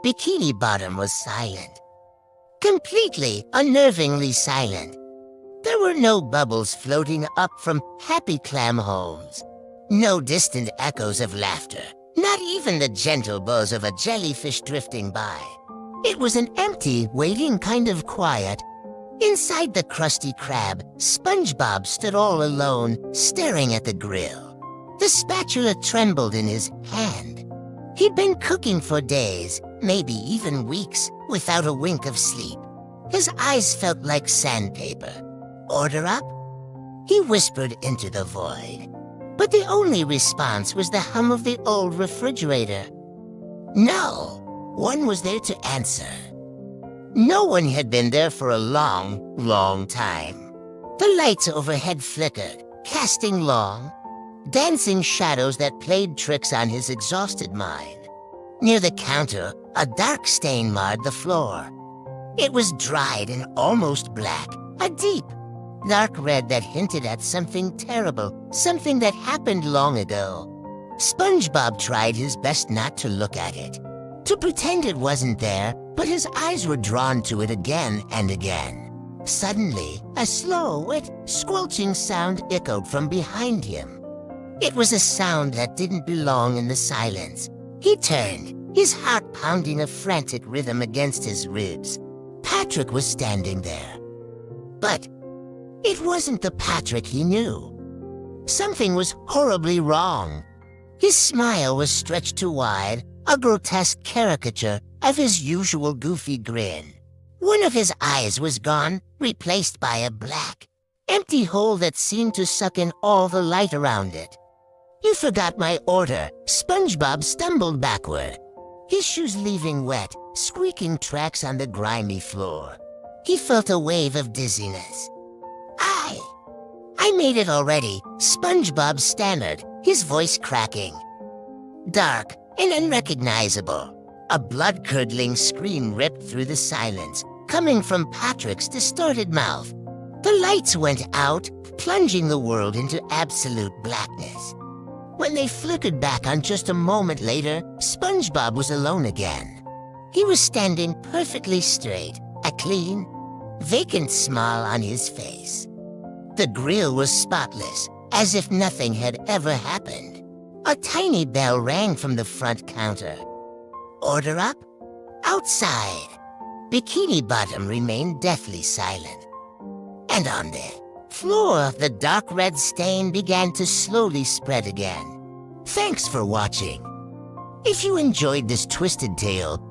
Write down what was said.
Bikini Bottom was silent. Completely, unnervingly silent. There were no bubbles floating up from happy clam homes. No distant echoes of laughter. Not even the gentle buzz of a jellyfish drifting by. It was an empty, waiting kind of quiet. Inside the Krusty Krab, SpongeBob stood all alone, staring at the grill. The spatula trembled in his hand. He'd been cooking for days, maybe even weeks, without a wink of sleep. His eyes felt like sandpaper. "Order up?" He whispered into the void. But the only response was the hum of the old refrigerator. No one was there to answer. No one had been there for a long, long time. The lights overhead flickered, casting long, dancing shadows that played tricks on his exhausted mind. Near the counter, a dark stain marred the floor. It was dried and almost black, a deep, dark red that hinted at something terrible, something that happened long ago. SpongeBob tried his best not to look at it, to pretend it wasn't there, but his eyes were drawn to it again and again. Suddenly, a slow, wet, squelching sound echoed from behind him. It was a sound that didn't belong in the silence. He turned, his heart pounding a frantic rhythm against his ribs. Patrick was standing there. But it wasn't the Patrick he knew. Something was horribly wrong. His smile was stretched too wide, a grotesque caricature of his usual goofy grin. One of his eyes was gone, replaced by a black, empty hole that seemed to suck in all the light around it. "You forgot my order." SpongeBob stumbled backward, his shoes leaving wet, squeaking tracks on the grimy floor. He felt a wave of dizziness. I made it already," SpongeBob stammered, his voice cracking. Dark and unrecognizable. A blood-curdling scream ripped through the silence, coming from Patrick's distorted mouth. The lights went out, plunging the world into absolute blackness. When they flickered back on just a moment later, SpongeBob was alone again. He was standing perfectly straight, a clean, vacant smile on his face. The grill was spotless, as if nothing had ever happened. A tiny bell rang from the front counter. "Order up?" Outside, Bikini Bottom remained deathly silent. And on the floor, the dark red stain began to slowly spread again. Thanks for watching. If you enjoyed this twisted tale,